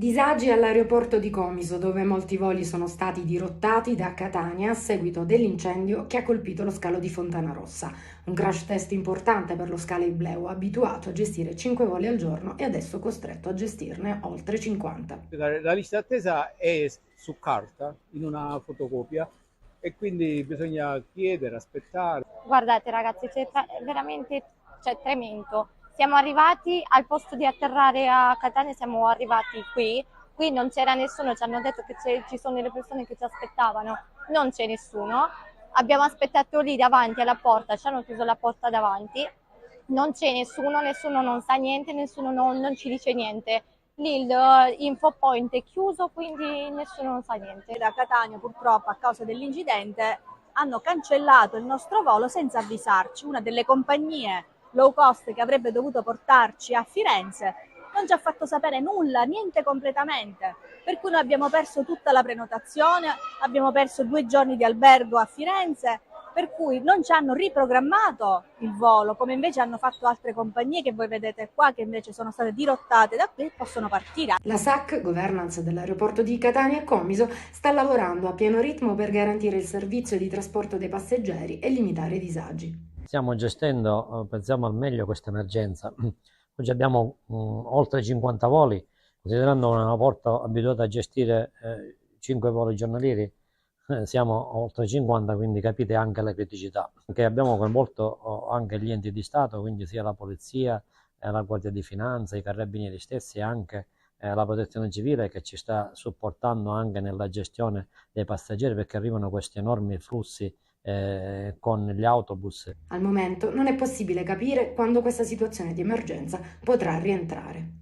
Disagi all'aeroporto di Comiso, dove molti voli sono stati dirottati da Catania a seguito dell'incendio che ha colpito lo scalo di Fontanarossa. Un crash test importante per lo scalo Ibleo, abituato a gestire 5 voli al giorno e adesso costretto a gestirne oltre 50. La lista d'attesa è su carta, in una fotocopia, e quindi bisogna chiedere, aspettare. Guardate ragazzi, veramente tremendo. Siamo arrivati al posto di atterrare a Catania, siamo arrivati qui non c'era nessuno, ci hanno detto che ci sono delle persone che ci aspettavano, non c'è nessuno, abbiamo aspettato lì davanti alla porta, ci hanno chiuso la porta davanti, non c'è nessuno non sa niente, nessuno non ci dice niente. Lì l'info point è chiuso, quindi nessuno non sa niente. Da Catania purtroppo a causa dell'incidente hanno cancellato il nostro volo senza avvisarci. Una delle compagnie low cost che avrebbe dovuto portarci a Firenze non ci ha fatto sapere nulla, niente completamente, per cui noi abbiamo perso tutta la prenotazione, abbiamo perso 2 giorni di albergo a Firenze, per cui non ci hanno riprogrammato il volo, come invece hanno fatto altre compagnie che voi vedete qua, che invece sono state dirottate da qui e possono partire. La SAC, governance dell'aeroporto di Catania e Comiso, sta lavorando a pieno ritmo per garantire il servizio di trasporto dei passeggeri e limitare i disagi. Stiamo gestendo, pensiamo al meglio, questa emergenza. Oggi abbiamo oltre 50 voli, considerando un aeroporto abituato a gestire 5 voli giornalieri, siamo oltre 50, quindi capite anche le criticità. Che abbiamo coinvolto anche gli enti di Stato, quindi sia la Polizia, la Guardia di Finanza, i Carabinieri stessi e anche la Protezione Civile, che ci sta supportando anche nella gestione dei passeggeri, perché arrivano questi enormi flussi con gli autobus. Al momento non è possibile capire quando questa situazione di emergenza potrà rientrare.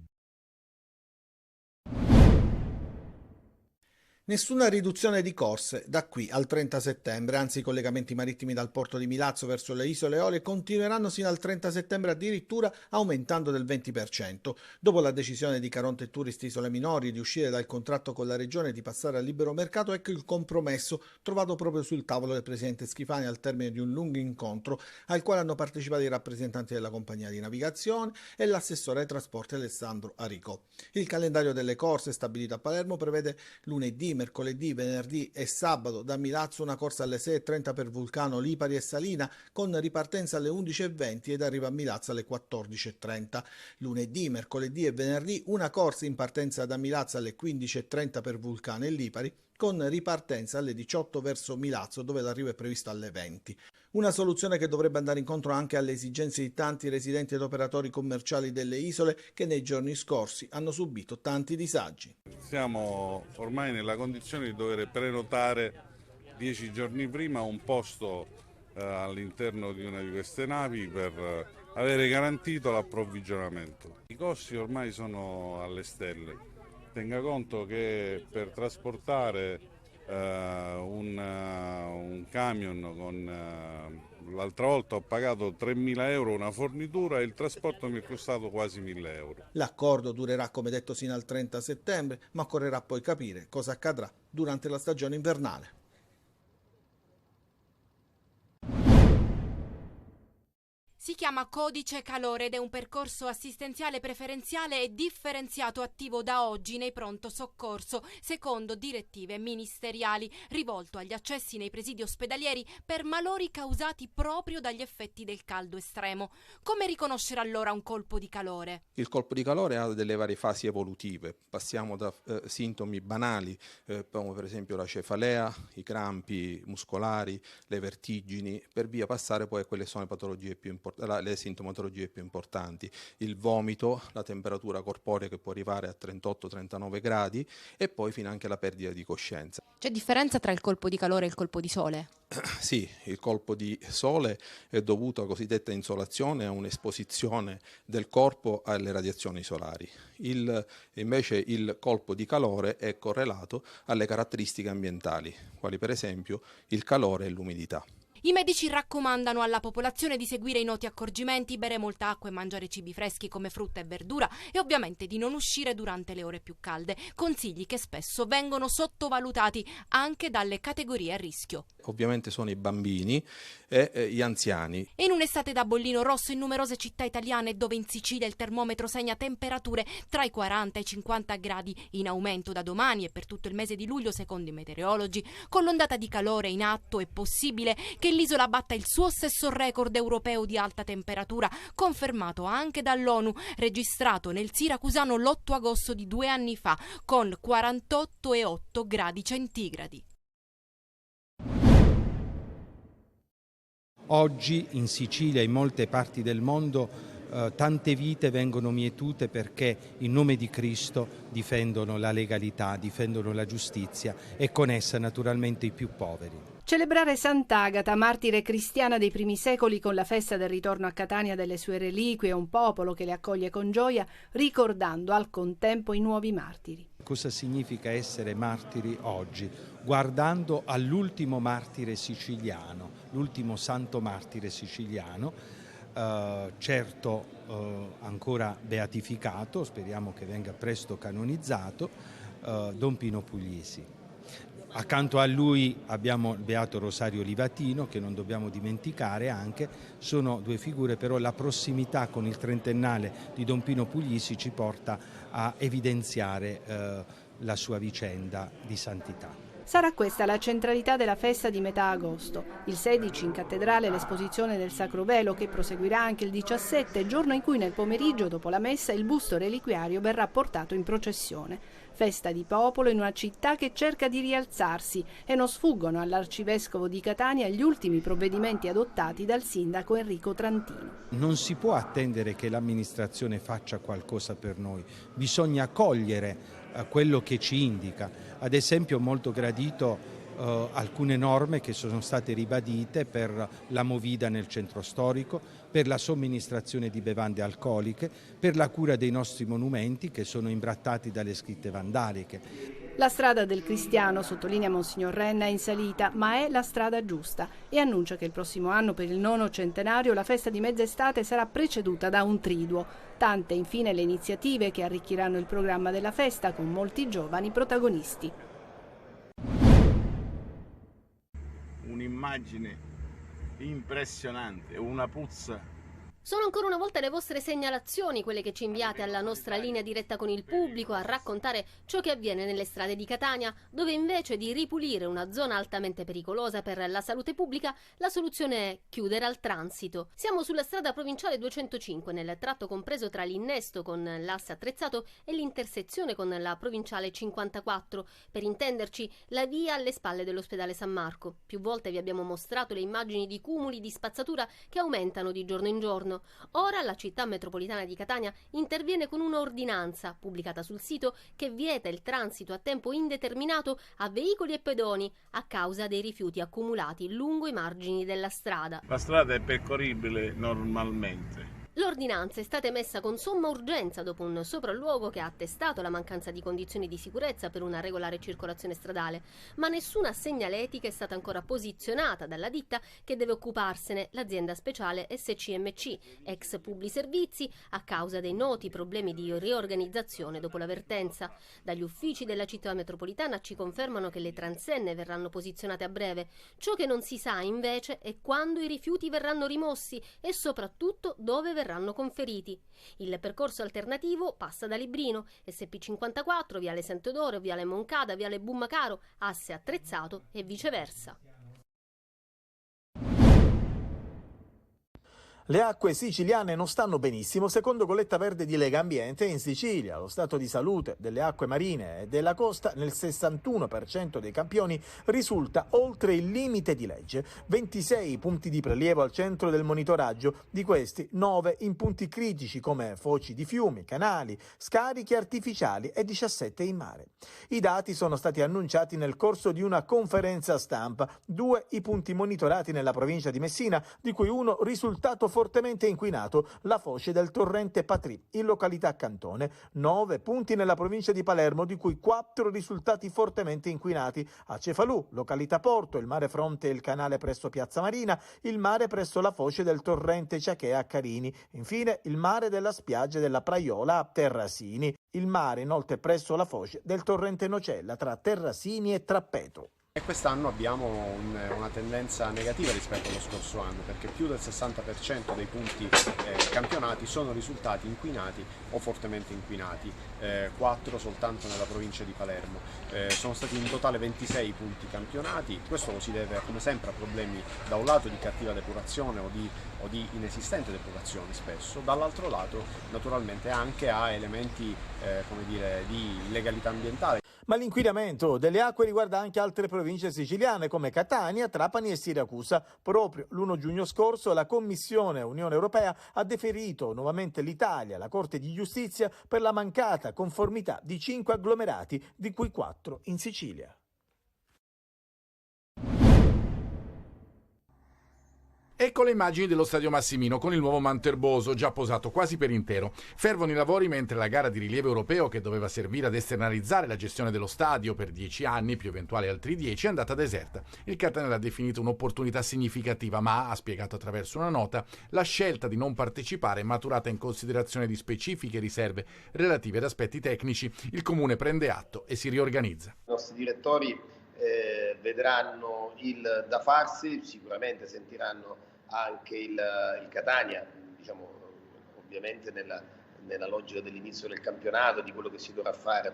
Nessuna riduzione di corse da qui al 30 settembre, anzi i collegamenti marittimi dal porto di Milazzo verso le isole Eolie continueranno sino al 30 settembre addirittura aumentando del 20%. Dopo la decisione di Caronte Tourist Isole Minori di uscire dal contratto con la regione e di passare al libero mercato, ecco il compromesso trovato proprio sul tavolo del presidente Schifani al termine di un lungo incontro al quale hanno partecipato i rappresentanti della compagnia di navigazione e l'assessore ai trasporti Alessandro Arico. Il calendario delle corse stabilito a Palermo prevede lunedì, mercoledì, venerdì e sabato da Milazzo una corsa alle 6:30 per Vulcano, Lipari e Salina con ripartenza alle 11:20 ed arriva a Milazzo alle 14:30. Lunedì, mercoledì e venerdì una corsa in partenza da Milazzo alle 15:30 per Vulcano e Lipari con ripartenza alle 18 verso Milazzo, dove l'arrivo è previsto alle 20. Una soluzione che dovrebbe andare incontro anche alle esigenze di tanti residenti ed operatori commerciali delle isole che nei giorni scorsi hanno subito tanti disagi. Siamo ormai nella condizione di dover prenotare 10 giorni prima un posto all'interno di una di queste navi per avere garantito l'approvvigionamento. I costi ormai sono alle stelle. Tenga conto che per trasportare un camion l'altra volta ho pagato 3.000 euro una fornitura e il trasporto mi è costato quasi 1.000 euro. L'accordo durerà come detto sino al 30 settembre, ma occorrerà poi capire cosa accadrà durante la stagione invernale. Si chiama Codice Calore ed è un percorso assistenziale preferenziale e differenziato attivo da oggi nei pronto soccorso, secondo direttive ministeriali, rivolto agli accessi nei presidi ospedalieri per malori causati proprio dagli effetti del caldo estremo. Come riconoscere allora un colpo di calore? Il colpo di calore ha delle varie fasi evolutive. Passiamo da sintomi banali, come per esempio la cefalea, i crampi muscolari, le vertigini, per via passare poi a quelle che sono le patologie più importanti. Le sintomatologie più importanti, il vomito, la temperatura corporea che può arrivare a 38-39 gradi e poi fino anche alla perdita di coscienza. C'è differenza tra il colpo di calore e il colpo di sole? Sì, il colpo di sole è dovuto alla cosiddetta insolazione, a un'esposizione del corpo alle radiazioni solari. Invece il colpo di calore è correlato alle caratteristiche ambientali, quali per esempio il calore e l'umidità. I medici raccomandano alla popolazione di seguire i noti accorgimenti, bere molta acqua e mangiare cibi freschi come frutta e verdura e ovviamente di non uscire durante le ore più calde, consigli che spesso vengono sottovalutati anche dalle categorie a rischio. Ovviamente sono i bambini e gli anziani. E in un'estate da bollino rosso in numerose città italiane, dove in Sicilia il termometro segna temperature tra i 40 e i 50 gradi in aumento da domani e per tutto il mese di luglio secondo i meteorologi, con l'ondata di calore in atto è possibile che l'isola batta il suo stesso record europeo di alta temperatura, confermato anche dall'ONU, registrato nel siracusano l'8 agosto di 2 anni fa con 48,8 gradi centigradi. Oggi in Sicilia e in molte parti del mondo tante vite vengono mietute perché in nome di Cristo difendono la legalità, difendono la giustizia e con essa naturalmente i più poveri. Celebrare Sant'Agata, martire cristiana dei primi secoli, con la festa del ritorno a Catania delle sue reliquie, un popolo che le accoglie con gioia, ricordando al contempo i nuovi martiri. Cosa significa essere martiri oggi? Guardando all'ultimo martire siciliano, l'ultimo santo martire siciliano, certo ancora beatificato, speriamo che venga presto canonizzato, Don Pino Puglisi. Accanto a lui abbiamo il Beato Rosario Livatino, che non dobbiamo dimenticare anche. Sono due figure, però la prossimità con il trentennale di Don Pino Puglisi ci porta a evidenziare la sua vicenda di santità. Sarà questa la centralità della festa di metà agosto. Il 16 in cattedrale l'esposizione del Sacro Velo, che proseguirà anche il 17, giorno in cui nel pomeriggio, dopo la messa, il busto reliquiario verrà portato in processione. Festa di popolo in una città che cerca di rialzarsi, e non sfuggono all'arcivescovo di Catania gli ultimi provvedimenti adottati dal sindaco Enrico Trantino. Non si può attendere che l'amministrazione faccia qualcosa per noi, bisogna cogliere quello che ci indica. Ad esempio molto gradito alcune norme che sono state ribadite per la movida nel centro storico, per la somministrazione di bevande alcoliche, per la cura dei nostri monumenti che sono imbrattati dalle scritte vandaliche. La strada del cristiano, sottolinea Monsignor Renna, è in salita, ma è la strada giusta, e annuncia che il prossimo anno, per il 9° centenario, la festa di mezz'estate sarà preceduta da un triduo. Tante infine le iniziative che arricchiranno il programma della festa, con molti giovani protagonisti. Un'immagine impressionante, una puzza. Sono ancora una volta le vostre segnalazioni, quelle che ci inviate alla nostra linea diretta con il pubblico, a raccontare ciò che avviene nelle strade di Catania, dove invece di ripulire una zona altamente pericolosa per la salute pubblica, la soluzione è chiudere al transito. Siamo sulla strada provinciale 205, nel tratto compreso tra l'innesto con l'asse attrezzato e l'intersezione con la provinciale 54, per intenderci la via alle spalle dell'ospedale San Marco. Più volte vi abbiamo mostrato le immagini di cumuli di spazzatura che aumentano di giorno in giorno. Ora la città metropolitana di Catania interviene con un'ordinanza pubblicata sul sito che vieta il transito a tempo indeterminato a veicoli e pedoni a causa dei rifiuti accumulati lungo i margini della strada. La strada è percorribile normalmente. L'ordinanza è stata emessa con somma urgenza dopo un sopralluogo che ha attestato la mancanza di condizioni di sicurezza per una regolare circolazione stradale, ma nessuna segnaletica è stata ancora posizionata dalla ditta che deve occuparsene, l'azienda speciale SCMC, ex Publiservizi, a causa dei noti problemi di riorganizzazione dopo l'avvertenza. Dagli uffici della città metropolitana ci confermano che le transenne verranno posizionate a breve. Ciò che non si sa invece è quando i rifiuti verranno rimossi e soprattutto dove verranno conferiti. Il percorso alternativo passa da Librino, SP54, Viale San Teodoro, Viale Moncada, Viale Bummacaro, asse attrezzato e viceversa. Le acque siciliane non stanno benissimo, secondo Colletta Verde di Legambiente. In Sicilia lo stato di salute delle acque marine e della costa nel 61% dei campioni risulta oltre il limite di legge. 26 punti di prelievo al centro del monitoraggio, di questi 9 in punti critici come foci di fiumi, canali, scarichi artificiali e 17 in mare. I dati sono stati annunciati nel corso di una conferenza stampa. 2 i punti monitorati nella provincia di Messina, di cui uno risultato fortemente inquinato la foce del torrente Patry in località Cantone. 9 punti nella provincia di Palermo, di cui 4 risultati fortemente inquinati. A Cefalù, località Porto, il mare fronte e il canale presso Piazza Marina, il mare presso la foce del torrente Ciachea a Carini, infine il mare della spiaggia della Praiola a Terrasini, il mare inoltre presso la foce del torrente Nocella tra Terrasini e Trappeto. E quest'anno abbiamo una tendenza negativa rispetto allo scorso anno, perché più del 60% dei punti campionati sono risultati inquinati o fortemente inquinati, 4 soltanto nella provincia di Palermo. Sono stati in totale 26 punti campionati. Questo lo si deve come sempre a problemi da un lato di cattiva depurazione o di inesistente depurazione spesso, dall'altro lato naturalmente anche a elementi di illegalità ambientale. Ma l'inquinamento delle acque riguarda anche altre province siciliane come Catania, Trapani e Siracusa. Proprio l'1 giugno scorso la Commissione Unione Europea ha deferito nuovamente l'Italia alla Corte di Giustizia per la mancata conformità di 5 agglomerati, di cui 4 in Sicilia. Ecco le immagini dello Stadio Massimino con il nuovo Manterboso già posato quasi per intero. Fervono i lavori mentre la gara di rilievo europeo, che doveva servire ad esternalizzare la gestione dello stadio per 10 anni, più eventuali altri 10, è andata deserta. Il Catania l'ha definito un'opportunità significativa, ma ha spiegato attraverso una nota la scelta di non partecipare è maturata in considerazione di specifiche riserve relative ad aspetti tecnici. Il Comune prende atto e si riorganizza. I nostri direttori vedranno il da farsi, sicuramente sentiranno anche il Catania, ovviamente nella logica dell'inizio del campionato, di quello che si dovrà fare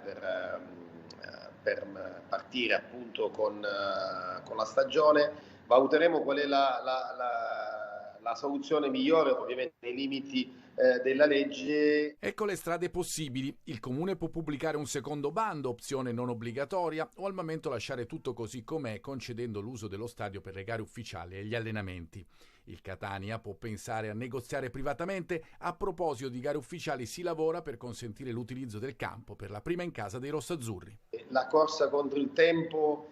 per partire appunto con la stagione. Valuteremo qual è la soluzione migliore, ovviamente nei limiti della legge. Ecco le strade possibili. Il Comune può pubblicare un secondo bando, opzione non obbligatoria, o al momento lasciare tutto così com'è, concedendo l'uso dello stadio per le gare ufficiali e gli allenamenti. Il Catania può pensare a negoziare privatamente. A proposito di gare ufficiali, si lavora per consentire l'utilizzo del campo per la prima in casa dei rossazzurri. La corsa contro il tempo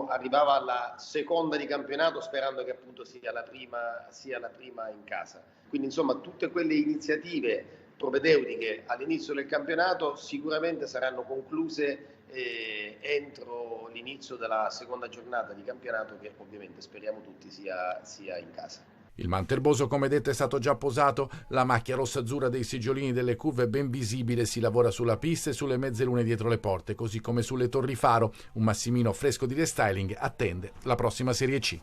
arrivava alla seconda di campionato, sperando che appunto sia la prima in casa. Quindi insomma tutte quelle iniziative propedeutiche all'inizio del campionato sicuramente saranno concluse entro l'inizio della seconda giornata di campionato, che ovviamente speriamo tutti sia in casa. Il Manterboso, come detto, è stato già posato. La macchia rossa-azzurra dei seggiolini delle curve è ben visibile. Si lavora sulla pista e sulle mezze lune dietro le porte, così come sulle torri faro. Un Massimino fresco di restyling attende la prossima Serie C.